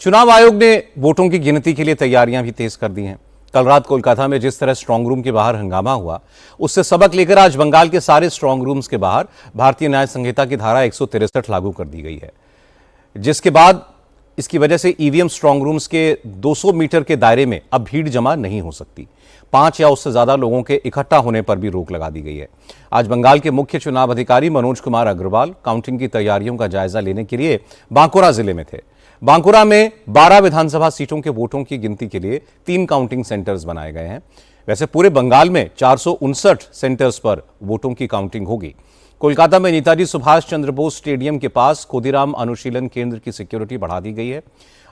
चुनाव आयोग ने वोटों की गिनती के लिए तैयारियां भी तेज कर दी हैं। कल रात कोलकाता में जिस तरह स्ट्रांग रूम के बाहर हंगामा हुआ, उससे सबक लेकर आज बंगाल के सारे स्ट्रांग रूम्स के बाहर भारतीय न्याय संहिता की धारा 163 लागू कर दी गई है, जिसके बाद इसकी वजह से ईवीएम स्ट्रांग रूम्स के 200 मीटर के दायरे में अब भीड़ जमा नहीं हो सकती। 5 या उससे ज्यादा लोगों के इकट्ठा होने पर भी रोक लगा दी गई है। आज बंगाल के मुख्य चुनाव अधिकारी मनोज कुमार अग्रवाल काउंटिंग की तैयारियों का जायजा लेने के लिए बांकुरा जिले में थे। बांकुरा में 12 विधानसभा सीटों के वोटों की गिनती के लिए 3 काउंटिंग सेंटर्स बनाए गए हैं। वैसे पूरे बंगाल में 459 सेंटर्स पर वोटों की काउंटिंग होगी। कोलकाता में नेताजी सुभाष चंद्र बोस स्टेडियम के पास खुदीराम अनुशीलन केंद्र की सिक्योरिटी बढ़ा दी गई है।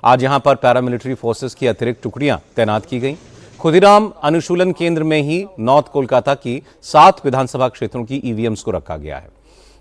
आज यहां पर पैरामिलिट्री फोर्सेस की अतिरिक्त टुकड़ियां तैनात की गई। खुदीराम अनुशीलन केंद्र में ही नॉर्थ कोलकाता की 7 विधानसभा क्षेत्रों की ईवीएम्स को रखा गया है।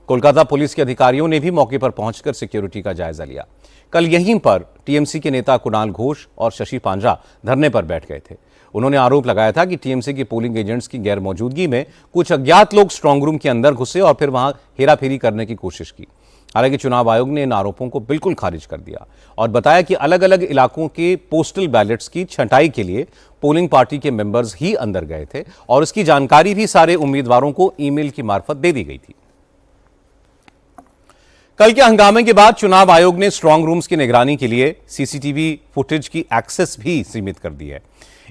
कोलकाता पुलिस के अधिकारियों ने भी मौके पर पहुंचकर सिक्योरिटी का जायजा लिया। कल यहीं पर टीएमसी के नेता कुणाल घोष और शशि पांजा धरने पर बैठ गए थे। उन्होंने आरोप लगाया था कि टीएमसी के पोलिंग एजेंट्स की गैर मौजूदगी में कुछ अज्ञात लोग स्ट्रांग रूम के अंदर घुसे और फिर वहां हेराफेरी करने की कोशिश की। हालांकि चुनाव आयोग ने इन आरोपों को बिल्कुल खारिज कर दिया और बताया कि अलग अलग इलाकों के पोस्टल बैलेट्स की छंटाई के लिए पोलिंग पार्टी के मेंबर्स ही अंदर गए थे और इसकी जानकारी भी सारे उम्मीदवारों को ईमेल की मार्फत दे दी गई थी। कल के हंगामे के बाद चुनाव आयोग ने स्ट्रांग रूम्स की निगरानी के लिए सीसीटीवी फुटेज की एक्सेस भी सीमित कर दी है।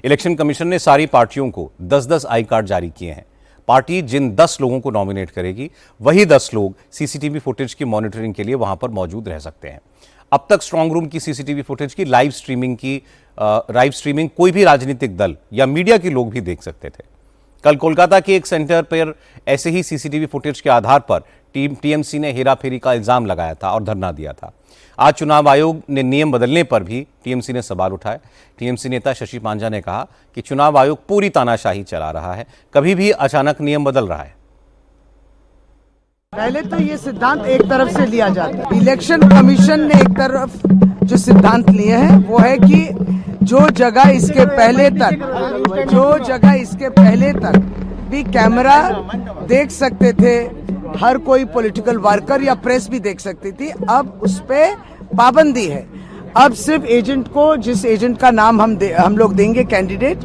इलेक्शन कमीशन ने सारी पार्टियों को 10-10 आई कार्ड जारी किए हैं। पार्टी जिन 10 लोगों को नॉमिनेट करेगी, वही 10 लोग सीसीटीवी फुटेज की मॉनिटरिंग के लिए वहां पर मौजूद रह सकते हैं। अब तक स्ट्रांग रूम की सीसीटीवी फुटेज की लाइव स्ट्रीमिंग कोई भी राजनीतिक दल या मीडिया के लोग भी देख सकते थे। कल कोलकाता के एक सेंटर पर ऐसे ही सीसीटीवी फुटेज के आधार पर टीएमसी ने हेराफेरी का इल्जाम लगाया था और धरना दिया था। आज चुनाव आयोग ने नियम बदलने पर भी टीएमसी ने सवाल उठाए। टीएमसी नेता शशि पांजा ने कहा कि चुनाव आयोग पूरी तानाशाही चला रहा है, कभी भी अचानक नियम बदल रहा है। पहले तो ये सिद्धांत एक तरफ से लिया जाता है। इलेक्शन कमीशन ने एक तरफ जो सिद्धांत लिए हैं वो है कि जो जगह इसके पहले तक भी कैमरा देख सकते थे, हर कोई पॉलिटिकल वर्कर या प्रेस भी देख सकती थी, अब उस पे पाबंदी है। अब सिर्फ एजेंट को, जिस एजेंट का नाम हम लोग देंगे कैंडिडेट,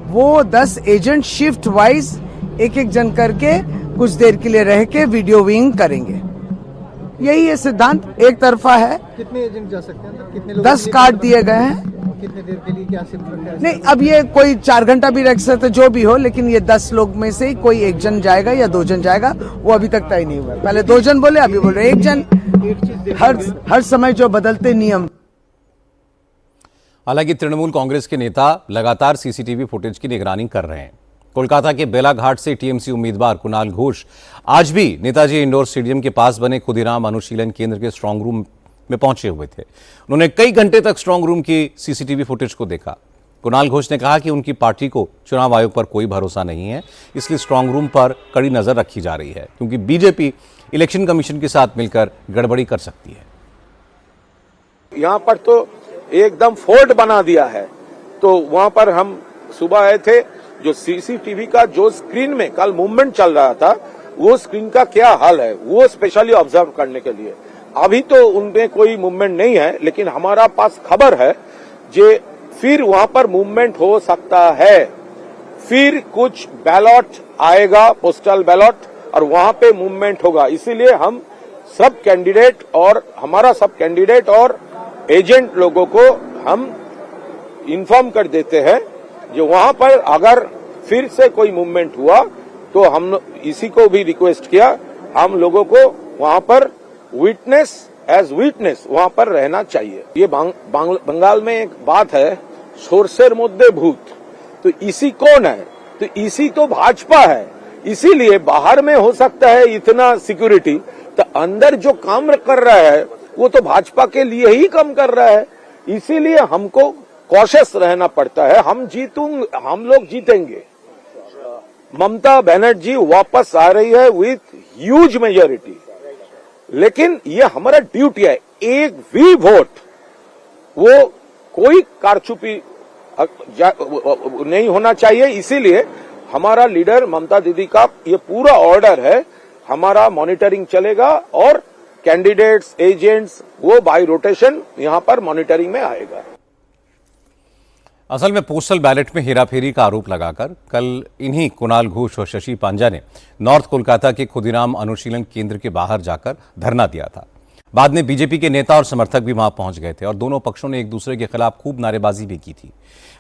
वो 10 एजेंट शिफ्ट वाइज एक जन करके कुछ देर के लिए रह के वीडियो विंग करेंगे। यही ये सिद्धांत एक तरफा है। कितने एजेंट जा सकते हैं? कितने लोग? 10 कार्ड दिए गए हैं। कितने देर के लिए? क्या शिफ्ट? नहीं, अब ये कोई 4 घंटा भी रख सकते, जो भी हो, लेकिन ये 10 लोग में से कोई 1 जन जाएगा या 2 जन जाएगा, वो अभी तक तय नहीं हुआ। पहले 2 जन बोले, अभी बोल रहे 1 जन। हर समय जो बदलते नियम। हालांकि तृणमूल कांग्रेस के नेता लगातार सीसीटीवी फुटेज की निगरानी कर रहे हैं। कोलकाता के बेलाघाट से टीएमसी उम्मीदवार कुणाल घोष आज भी नेताजी इंडोर स्टेडियम के पास बने खुदीराम अनुशीलन केंद्र के स्ट्रांग रूम में पहुंचे हुए थे। उन्होंने कई घंटे तक स्ट्रांग रूम की सीसीटीवी फुटेज को देखा। कुणाल घोष ने कहा कि उनकी पार्टी को चुनाव आयोग पर कोई भरोसा नहीं है, इसलिए स्ट्रांग रूम पर कड़ी नजर रखी जा रही है, क्योंकि बीजेपी इलेक्शन कमीशन के साथ मिलकर गड़बड़ी कर सकती है। यहाँ पर तो एकदम फोर्ट बना दिया है। तो वहां पर हम सुबह आए थे, जो सीसीटीवी का जो स्क्रीन में कल मूवमेंट चल रहा था, वो स्क्रीन का क्या हाल है, वो स्पेशली ऑब्जर्व करने के लिए। अभी तो उनमें कोई मूवमेंट नहीं है, लेकिन हमारा पास खबर है जे फिर वहां पर मूवमेंट हो सकता है। फिर कुछ बैलट आएगा, पोस्टल बैलट, और वहां पे मूवमेंट होगा। इसीलिए हम सब कैंडिडेट और एजेंट लोगों को हम इन्फॉर्म कर देते हैं, जो वहां पर अगर फिर से कोई मूवमेंट हुआ तो हम इसी को भी रिक्वेस्ट किया, हम लोगों को वहां पर विटनेस वहां पर रहना चाहिए। ये बंगाल में एक बात है, सोर्सेर मध्य भूत, तो इसी कौन है? तो इसी तो भाजपा है। इसीलिए बाहर में हो सकता है इतना सिक्योरिटी, तो अंदर जो काम कर रहा है वो तो भाजपा के लिए ही काम कर रहा है। इसीलिए हमको कॉशियस रहना पड़ता है। हम लोग जीतेंगे। ममता बनर्जी वापस आ रही है विथ ह्यूज मेजॉरिटी, लेकिन ये हमारा ड्यूटी है। एक भी वोट, वो कोई कारछुपी नहीं होना चाहिए। इसीलिए हमारा लीडर ममता दीदी का ये पूरा ऑर्डर है, हमारा मॉनिटरिंग चलेगा और कैंडिडेट्स, एजेंट्स, वो बाय रोटेशन यहां पर मॉनिटरिंग में आएगा। असल में पोस्टल बैलेट में हेराफेरी का आरोप लगाकर कल इन्हीं कुणाल घोष और शशि पांजा ने नॉर्थ कोलकाता के खुदीराम अनुशीलन केंद्र के बाहर जाकर धरना दिया था। बाद में बीजेपी के नेता और समर्थक भी वहां पहुंच गए थे और दोनों पक्षों ने एक दूसरे के खिलाफ खूब नारेबाजी भी की थी।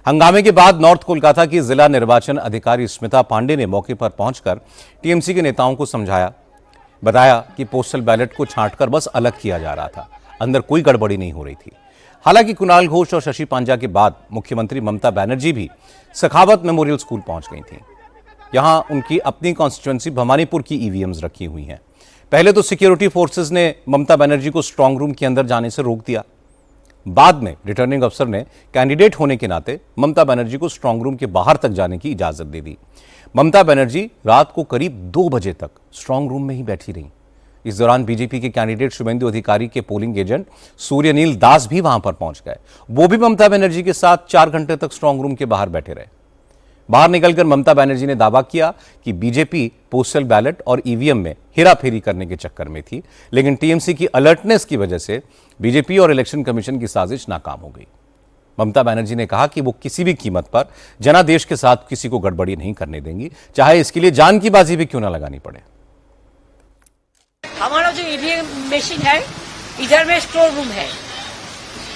हंगामे के बाद नॉर्थ कोलकाता की जिला निर्वाचन अधिकारी स्मिता पांडे ने मौके पर पहुंचकर टीएमसी के नेताओं को समझाया, बताया कि पोस्टल बैलेट को छांटकर बस अलग किया जा रहा था, अंदर कोई गड़बड़ी नहीं हो रही थी। हालांकि कुणाल घोष और शशि पांजा के बाद मुख्यमंत्री ममता बनर्जी भी सखावत मेमोरियल स्कूल पहुंच गई थी। यहां उनकी अपनी कॉन्स्टिट्यूएंसी भवानीपुर की ईवीएम्स रखी हुई हैं। पहले तो सिक्योरिटी फोर्सेस ने ममता बनर्जी को स्ट्रांग रूम के अंदर जाने से रोक दिया। बाद में रिटर्निंग अफसर ने कैंडिडेट होने के नाते ममता बनर्जी को स्ट्रांग रूम के बाहर तक जाने की इजाजत दे दी। ममता बनर्जी रात को करीब 2 बजे तक स्ट्रांग रूम में ही बैठी रहीं। इस दौरान बीजेपी के कैंडिडेट शुभेंदु अधिकारी के पोलिंग एजेंट सूर्यनील दास भी वहां पर पहुंच गए। वो भी ममता बनर्जी के साथ 4 घंटे तक स्ट्रांग रूम के बाहर बैठे रहे। बाहर निकलकर ममता बनर्जी ने दावा किया कि बीजेपी पोस्टल बैलेट और ईवीएम में हेराफेरी करने के चक्कर में थी, लेकिन टीएमसी की अलर्टनेस की वजह से बीजेपी और इलेक्शन कमीशन की साजिश नाकाम हो गई। ममता बनर्जी ने कहा कि वो किसी भी कीमत पर जनादेश के साथ किसी को गड़बड़ी नहीं करने देंगी, चाहे इसके लिए जान की बाजी भी क्यों ना लगानी पड़े। हमारा जो ईवीएम मशीन है इधर में स्टोर रूम है,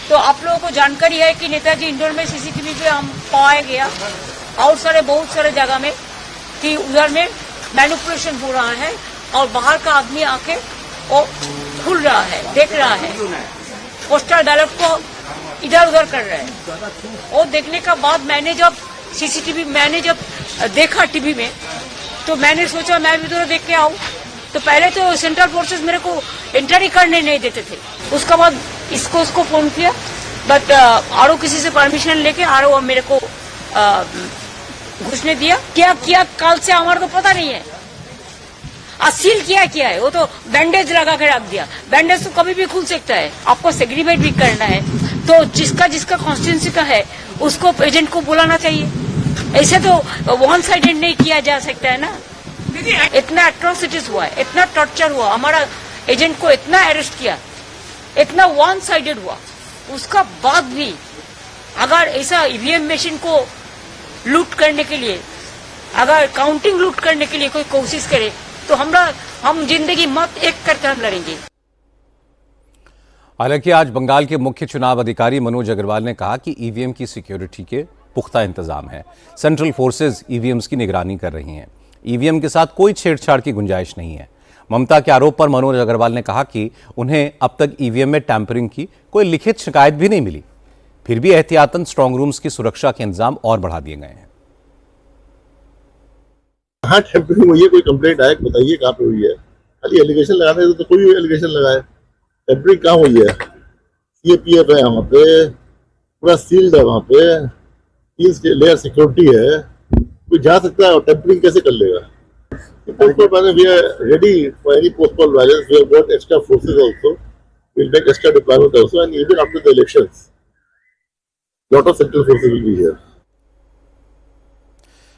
तो आप लोगों को जानकारी है कि नेताजी इंडोर में सीसीटीवी पे हम पाया गया और बहुत सारे जगह में कि उधर में मैनिपुलेशन हो रहा है और बाहर का आदमी आके वो खुल रहा है, देख रहा है, पोस्टल बैलेट को इधर उधर कर रहे हैं। वो देखने का बाद मैंने जब देखा टीवी में, तो मैंने सोचा मैं भी थोड़ा देख के आऊं। तो पहले तो सेंट्रल फोर्सेस मेरे को एंट्री करने नहीं देते थे, उसके बाद उसको फोन किया, बट आरओ किसी से परमिशन लेके आरओ मेरे को घुसने दिया। क्या किया कल से हमारे को पता नहीं है। सील किया है, वो तो बैंडेज लगा के रख दिया। बैंडेज तो कभी भी खुल सकता है, आपको सेग्रीगेट भी करना है, तो जिसका कॉन्स्टिट्यूंसी का है उसको एजेंट को बुलाना चाहिए। ऐसे तो वन साइडेड नहीं किया जा सकता है ना। इतना एट्रोसिटीज हुआ है, इतना टॉर्चर हुआ, हमारा एजेंट को इतना अरेस्ट किया, इतना वन साइडेड हुआ, उसका बाद भी अगर ऐसा ईवीएम मशीन को लूट करने के लिए, अगर काउंटिंग लूट करने के लिए कोई कोशिश करे तो हम जिंदगी मौत एक करके हम लड़ेंगे। हालांकि आज बंगाल के मुख्य चुनाव अधिकारी मनोज अग्रवाल ने कहा कि ईवीएम की सिक्योरिटी के पुख्ता इंतजाम है। सेंट्रल फोर्सेज ईवीएम्स की निगरानी कर रही हैं। ईवीएम के साथ कोई छेड़छाड़ की गुंजाइश नहीं है। ममता के आरोप पर मनोज अग्रवाल ने कहा कि उन्हें अब तक ईवीएम में टैंपरिंग की कोई लिखित शिकायत भी नहीं मिली, फिर भी एहतियातन स्ट्रांग रूम्स की सुरक्षा के इंतजाम और बढ़ा दिए गए हैं। हाँ, टैंपरिंग हुई है, कोई कंप्लेंट आए बताइए कहाँ पे हुई है। खाली एलिगेशन लगाने तो कोई एलिगेशन लगाए, टैंपरिंग कहाँ हुई है। सीएपीएफ है वहाँ पे, पूरा सील्ड है, वहाँ पे 3 लेयर सिक्योरिटी है, कोई जा सकता है और टैंपरिंग कैसे कर लेगा। We are ready for any postponed violence. We have got extra forces also. We'll make extra deployment also, and even after the elections, lot of central forces will be here.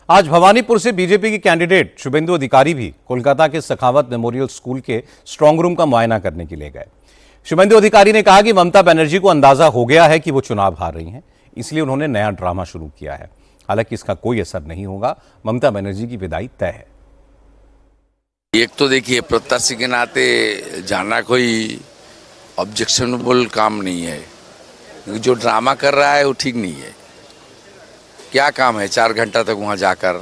आज भवानीपुर से BJP के candidate Suvendu अधिकारी भी कोलकाता के सखावत memorial school के strong room का मुआयना करने के लिए गए। शुभेंदु अधिकारी ने कहा कि ममता बनर्जी को अंदाजा हो गया है कि वो चुनाव हार रही हैं, इसलिए उन्होंने नया ड्रामा शुरू किया है। हालांकि इसका कोई असर नहीं होगा, ममता बनर्जी की विदाई तय है। एक तो देखिए, प्रत्याशी के नाते जाना कोई ऑब्जेक्शनेबल काम नहीं है। जो ड्रामा कर रहा है वो ठीक नहीं है। क्या काम है 4 घंटा तक वहाँ जाकर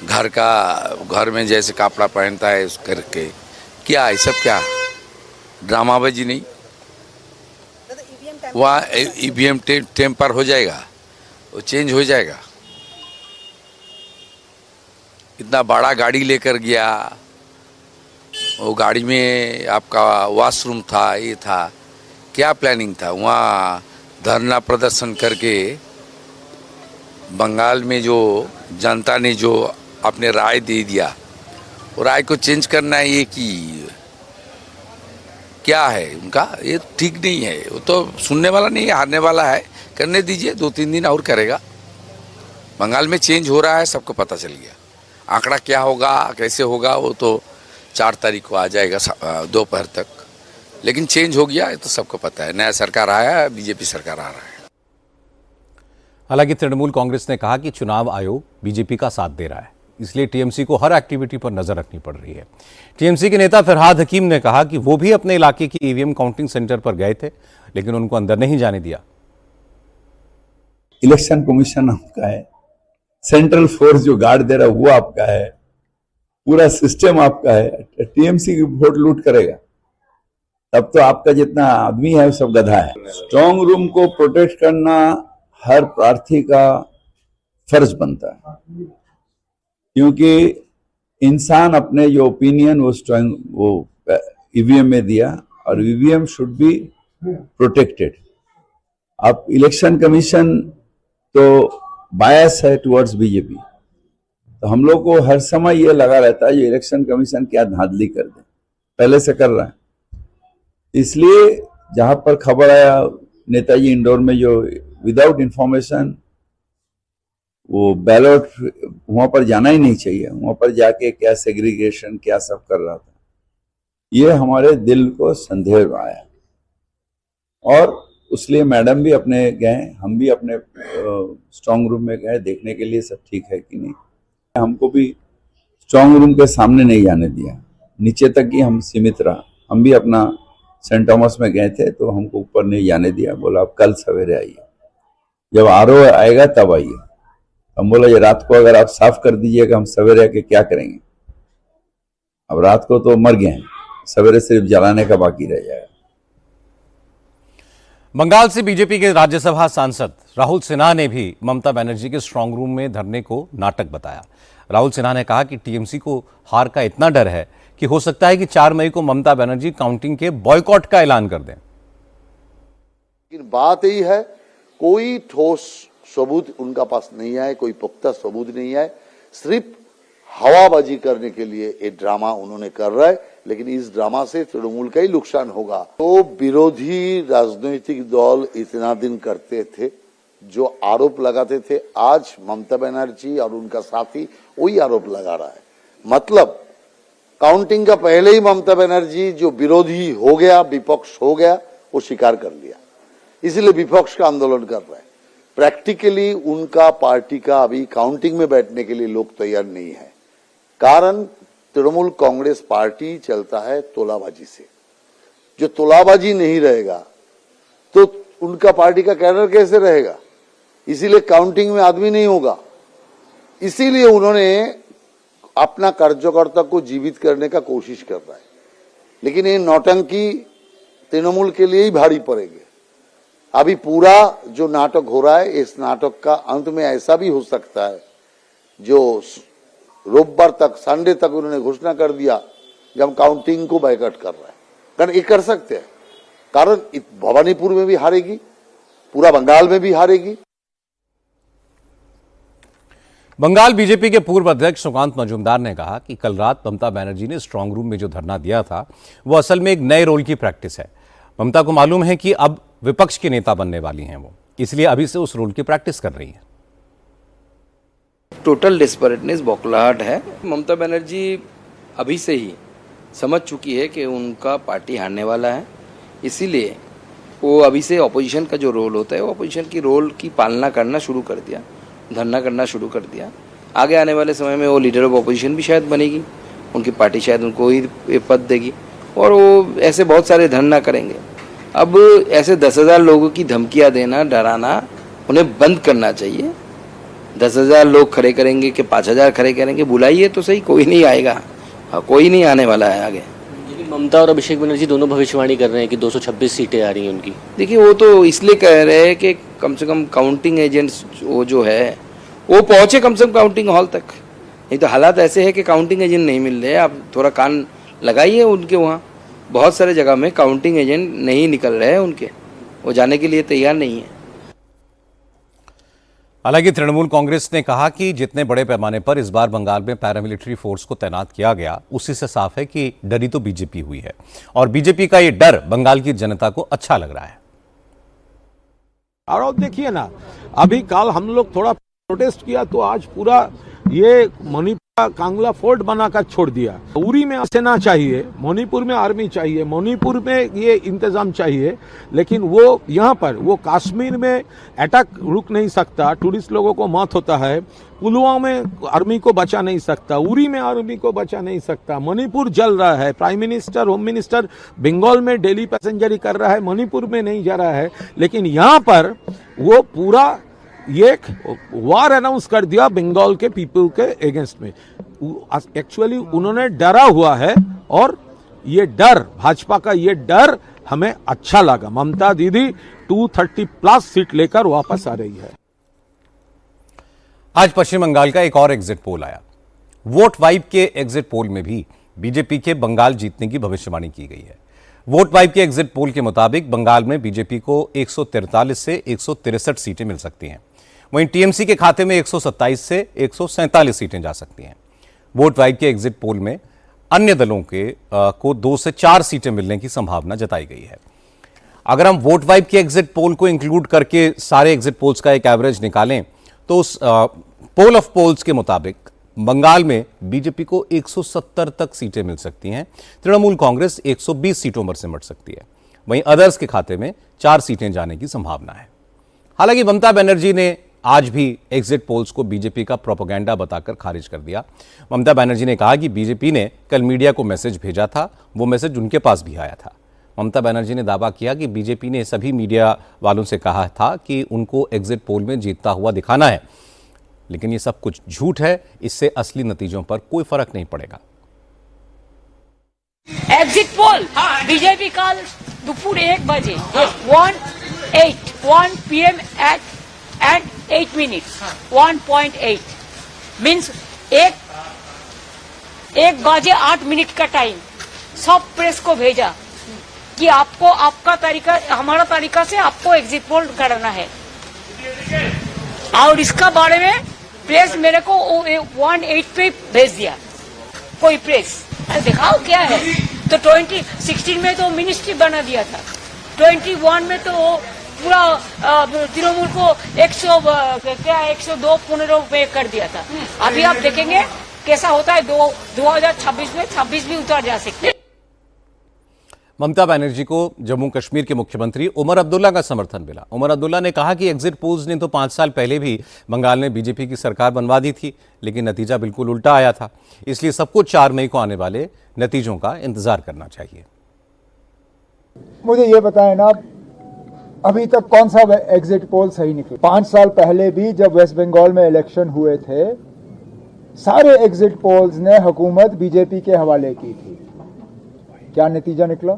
घर में जैसे कपड़ा पहनता है उस करके, क्या है सब, क्या ड्रामाबाजी नहीं। वहाँ ईवीएम टेम्पर हो जाएगा, वो चेंज हो जाएगा। इतना बड़ा गाड़ी लेकर गया, वो गाड़ी में आपका वॉशरूम था, ये था, क्या प्लानिंग था। वहाँ धरना प्रदर्शन करके बंगाल में जो जनता ने जो अपने राय दे दिया, वो राय को चेंज करना है, ये कि क्या है उनका, ये ठीक नहीं है। वो तो सुनने वाला नहीं है, हारने वाला है। करने दीजिए, 2-3 दिन और करेगा। बंगाल में चेंज हो रहा है, सबको पता चल गया। आंकड़ा क्या होगा, कैसे होगा, वो तो 4 तारीख को आ जाएगा दोपहर तक। लेकिन चेंज हो गया, ये तो सबको पता है। नया सरकार आया है, बीजेपी सरकार आ रहा है। हालांकि तृणमूल कांग्रेस ने कहा कि चुनाव आयोग बीजेपी का साथ दे रहा है, इसलिए टीएमसी को हर एक्टिविटी पर नजर रखनी पड़ रही है। टीएमसी के नेता फरहाद हकीम ने कहा कि वो भी अपने इलाके की ईवीएम काउंटिंग सेंटर पर गए थे, लेकिन उनको अंदर नहीं जाने दिया। इलेक्शन कमीशन आपका है, सेंट्रल फोर्स जो गार्ड दे रहा है वो आपका है, पूरा सिस्टम आपका है। टीएमसी की वोट लूट करेगा तब तो आपका जितना आदमी है वो सब गधा है। स्ट्रांग रूम को प्रोटेक्ट करना हर प्रार्थी का फर्ज बनता है, क्योंकि इंसान अपने जो ओपिनियन वो ईवीएम में दिया, और ईवीएम शुड बी प्रोटेक्टेड। अब इलेक्शन कमीशन तो बायस है टुवर्ड्स बीजेपी, तो हम लोग को हर समय ये लगा रहता है ये इलेक्शन कमीशन क्या धांधली कर दे, पहले से कर रहा है। इसलिए जहां पर खबर आया नेताजी इंडोर में जो विदाउट इंफॉर्मेशन वो बैलेट, वहां पर जाना ही नहीं चाहिए। वहां पर जाके क्या सेग्रीगेशन क्या सब कर रहा था, ये हमारे दिल को संदेह आया। और इसलिए मैडम भी अपने गए, हम भी अपने स्ट्रांग रूम में गए देखने के लिए सब ठीक है कि नहीं। हमको भी स्ट्रांग रूम के सामने नहीं जाने दिया, नीचे तक ही हम सीमित रहा। हम भी अपना सेंट थॉमस में गए थे तो हमको ऊपर नहीं जाने दिया, बोला आप कल सवेरे आइए, जब आरओ आएगा तब आइए। हम बोला ये रात को अगर आप साफ कर दीजिएगा हम सवेरे आके क्या करेंगे। अब रात को तो मर गए हैं, सवेरे सिर्फ जलाने का बाकी रह जाएगा। बंगाल से बीजेपी के राज्यसभा सांसद राहुल सिन्हा ने भी ममता बनर्जी के स्ट्रांग रूम में धरने को नाटक बताया। राहुल सिन्हा ने कहा कि टीएमसी को हार का इतना डर है कि हो सकता है कि 4 मई को ममता बनर्जी काउंटिंग के बॉयकॉट का ऐलान कर दें। लेकिन बात यही है, कोई ठोस सबूत उनका पास नहीं आए, कोई पुख्ता सबूत नहीं आए, सिर्फ हवाबाजी करने के लिए ये ड्रामा उन्होंने कर रहा है। लेकिन इस ड्रामा से तृणमूल का ही नुकसान होगा। तो विरोधी राजनीतिक दल इतना दिन करते थे, जो आरोप लगाते थे, आज ममता बनर्जी और उनका साथी वही आरोप लगा रहा है। मतलब काउंटिंग का पहले ही ममता बनर्जी जो विरोधी हो गया, विपक्ष हो गया, वो स्वीकार कर लिया, इसलिए विपक्ष का आंदोलन कर रहा है। प्रैक्टिकली उनका पार्टी का अभी काउंटिंग में बैठने के लिए लोग तैयार नहीं है। कारण तृणमूल कांग्रेस पार्टी चलता है तोलाबाजी से। जो तोलाबाजी नहीं रहेगा तो उनका पार्टी का कैडर कैसे रहेगा, इसीलिए काउंटिंग में आदमी नहीं होगा। इसीलिए उन्होंने अपना कार्यकर्ता को जीवित करने का कोशिश कर रहा है। लेकिन ये नौटंकी तृणमूल के लिए ही भारी पड़ेगी। अभी पूरा जो नाटक हो रहा है, इस नाटक का अंत में ऐसा भी हो सकता है, जो रविवार तक, संडे तक उन्होंने घोषणा कर दिया जब काउंटिंग को बायकॉट कर रहा है। कारण ये कर सकते हैं, कारण भवानीपुर में भी हारेगी, पूरा बंगाल में भी हारेगी। बंगाल बीजेपी के पूर्व अध्यक्ष सुकांत मजूमदार ने कहा कि कल रात ममता बनर्जी ने स्ट्रांग रूम में जो धरना दिया था वो असल में एक नए रोल की प्रैक्टिस है। ममता को मालूम है कि अब विपक्ष के नेता बनने वाली हैं वो, इसलिए अभी से उस रोल की प्रैक्टिस कर रही हैं। टोटल डिस्पैरेटनेस, बौखलाहट है। ममता बनर्जी अभी से ही समझ चुकी है कि उनका पार्टी हारने वाला है, इसीलिए वो अभी से ऑपोजिशन का जो रोल होता है वो ऑपोजिशन की रोल की पालना करना शुरू कर दिया, धरना करना शुरू कर दिया। आगे आने वाले समय में वो लीडर ऑफ ऑपोजिशन भी शायद बनेगी, उनकी पार्टी शायद उनको ही पद देगी और वो ऐसे बहुत सारे धरना करेंगे। अब ऐसे 10,000 लोगों की धमकियां देना, डराना उन्हें बंद करना चाहिए। 10,000 लोग खड़े करेंगे कि 5,000 खड़े करेंगे, बुलाइए तो सही, कोई नहीं आएगा। कोई नहीं आने वाला है आगे। ममता और अभिषेक बनर्जी दोनों भविष्यवाणी कर रहे हैं कि 226 सीटें आ रही हैं उनकी। देखिए वो तो इसलिए कह रहे हैं कि कम से कम काउंटिंग एजेंट्स जो है वो पहुंचे कम से कम काउंटिंग हॉल तक। नहीं तो हालात ऐसे है कि काउंटिंग एजेंट नहीं मिल रहे। आप थोड़ा कान लगाइए उनके, वहाँ बहुत सारे जगह में काउंटिंग एजेंट नहीं निकल रहे हैं उनके, वो जाने के लिए तैयार नहीं है। हालांकि तृणमूल कांग्रेस ने कहा कि जितने बड़े पैमाने पर इस बार बंगाल में पैरामिलिट्री फोर्स को तैनात किया गया, उसी से साफ है कि डरी तो बीजेपी हुई है और बीजेपी का ये डर बंगाल की जनता को अच्छा लग रहा है। और देखिए ना, अभी कल हम लोग थोड़ा प्रोटेस्ट किया तो आज पूरा ये मणिपुर कांगला फोर्ट बनाकर छोड़ दिया। उरी में सेना चाहिए, मणिपुर में आर्मी चाहिए, मणिपुर में ये इंतजाम चाहिए, लेकिन वो यहाँ पर वो कश्मीर में अटैक रुक नहीं सकता, टूरिस्ट लोगों को मौत होता है, पुलवामा में आर्मी को बचा नहीं सकता, उरी में आर्मी को बचा नहीं सकता, मणिपुर जल रहा है, prime minister home minister Bengal में डेली पैसेंजरी कर रहा है, मणिपुर में नहीं जा रहा है, लेकिन यहाँ पर वो पूरा ये वार अनाउंस कर दिया बंगाल के पीपल के अगेंस्ट में। एक्चुअली उन्होंने डरा हुआ है और ये डर, भाजपा का ये डर हमें अच्छा लगा। ममता दीदी 230 प्लस सीट लेकर वापस आ रही है। आज पश्चिम बंगाल का एक और एग्जिट पोल आया। वोट वाइब के एग्जिट पोल में भी बीजेपी के बंगाल जीतने की भविष्यवाणी की गई है। वोट वाइब के एग्जिट पोल के मुताबिक बंगाल में बीजेपी को 143 से 163 सीटें मिल सकती हैं। वहीं टीएमसी के खाते में 127 से 147 सीटें जा सकती हैं। वोट वाइब के एग्जिट पोल में अन्य दलों को 2 से 4 सीटें मिलने की संभावना जताई गई है। अगर हम वोट वाइब के एग्जिट पोल को इंक्लूड करके सारे एग्जिट पोल्स का एक एवरेज निकालें तो उस पोल ऑफ पोल्स के मुताबिक बंगाल में बीजेपी को 170 तक सीटें मिल सकती हैं। तृणमूल कांग्रेस 120 सीटों पर सिमट सकती है। वहीं अदर्स के खाते में 4 सीटें जाने की संभावना है। हालांकि ममता बनर्जी ने आज भी एग्जिट पोल्स को बीजेपी का प्रोपेगेंडा बताकर खारिज कर दिया। ममता बनर्जी ने कहा कि बीजेपी ने कल मीडिया को मैसेज भेजा था, वो मैसेज उनके पास भी आया था। ममता बनर्जी ने दावा किया कि बीजेपी ने सभी मीडिया वालों से कहा था कि उनको एग्जिट पोल में जीतता हुआ दिखाना है, लेकिन ये सब कुछ झूठ है। इससे असली नतीजों पर कोई फर्क नहीं पड़ेगा। एग्जिट पोल बीजेपी कल दोपहर 1 बजे 1 PM at 8 minutes 1.8 मीन्स 1 बजे 8 मिनट का टाइम सब प्रेस को भेजा कि आपको आपका तरीका, हमारा तरीका से आपको एग्जिट पोल कराना है। और इसका बारे में प्रेस मेरे को 1.8 पे भेज दिया कोई प्रेस। दिखाओ क्या है। तो 2016 में तो मिनिस्ट्री बना दिया था, 21 में तो पूरा तृणमूल को 102 पे कर दिया था। अभी आप देखेंगे कैसा होता है। 2026 में 26 भी उतर जा सकते हैं। ममता बनर्जी को जम्मू कश्मीर के मुख्यमंत्री उमर अब्दुल्ला का समर्थन मिला। उमर अब्दुल्ला ने कहा कि एग्जिट पोल्स ने तो 5 साल पहले भी बंगाल में बीजेपी की सरकार बनवा दी थी, लेकिन नतीजा बिल्कुल उल्टा आया था। इसलिए सबको 4 मई को आने वाले नतीजों का इंतजार करना चाहिए। मुझे ये बताएं ना, अभी तक कौन सा एग्जिट पोल सही निकला? 5 साल पहले भी जब वेस्ट बंगाल में इलेक्शन हुए थे, सारे एग्जिट पोल्स ने हुकूमत बीजेपी के हवाले की थी। क्या नतीजा निकला?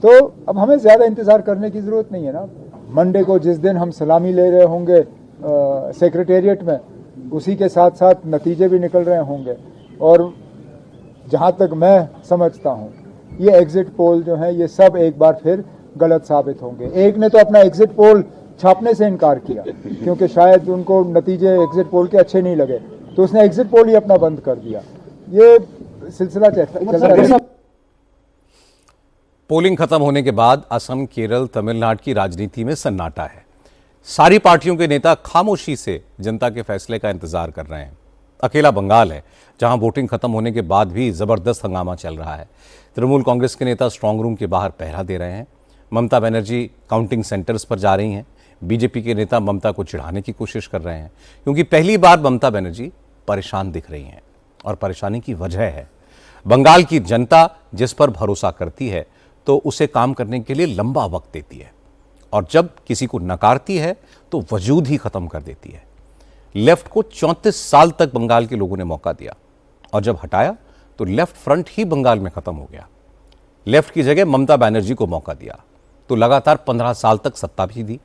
तो अब हमें ज्यादा इंतजार करने की जरूरत नहीं है ना। मंडे को जिस दिन हम सलामी ले रहे होंगे सेक्रेटेरिएट में, उसी के साथ साथ नतीजे भी निकल रहे होंगे। और जहां तक मैं समझता हूं, ये एग्जिट पोल जो है ये सब एक बार फिर गलत साबित होंगे। एक ने तो अपना एग्जिट पोल छापने से इनकार किया क्योंकि शायद उनको नतीजे एग्जिट पोल के अच्छे नहीं लगे, तो उसने एग्जिट पोल ही अपना बंद कर दिया। ये सिलसिला चल रहा है। पोलिंग खत्म होने के बाद असम, केरल, तमिलनाडु की राजनीति में सन्नाटा है। सारी पार्टियों के नेता खामोशी से जनता के फैसले का इंतजार कर रहे हैं। अकेला बंगाल है जहां वोटिंग खत्म होने के बाद भी जबरदस्त हंगामा चल रहा है। तृणमूल कांग्रेस के नेता स्ट्रांग रूम के बाहर पहरा दे रहे हैं। ममता बनर्जी काउंटिंग सेंटर्स पर जा रही हैं। बीजेपी के नेता ममता को चिढ़ाने की कोशिश कर रहे हैं क्योंकि पहली बार ममता बनर्जी परेशान दिख रही हैं और परेशानी की वजह है बंगाल की जनता जिस पर भरोसा करती है तो उसे काम करने के लिए लंबा वक्त देती है, और जब किसी को नकारती है तो वजूद ही खत्म कर देती है। लेफ्ट को 34 साल तक बंगाल के लोगों ने मौका दिया और जब हटाया तो लेफ्ट फ्रंट ही बंगाल में खत्म हो गया। लेफ्ट की जगह ममता बनर्जी को मौका दिया तो लगातार 15 साल तक सत्ता भी दी।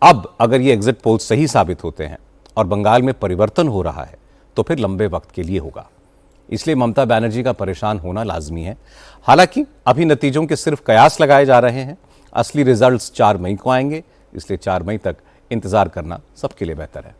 अब अगर ये एग्जिट पोल सही साबित होते हैं और बंगाल में परिवर्तन हो रहा है तो फिर लंबे वक्त के लिए होगा। इसलिए ममता बनर्जी का परेशान होना लाजमी है। हालांकि अभी नतीजों के सिर्फ कयास लगाए जा रहे हैं। असली रिजल्ट्स 4 मई को आएंगे, इसलिए 4 मई तक इंतजार करना सबके लिए बेहतर है।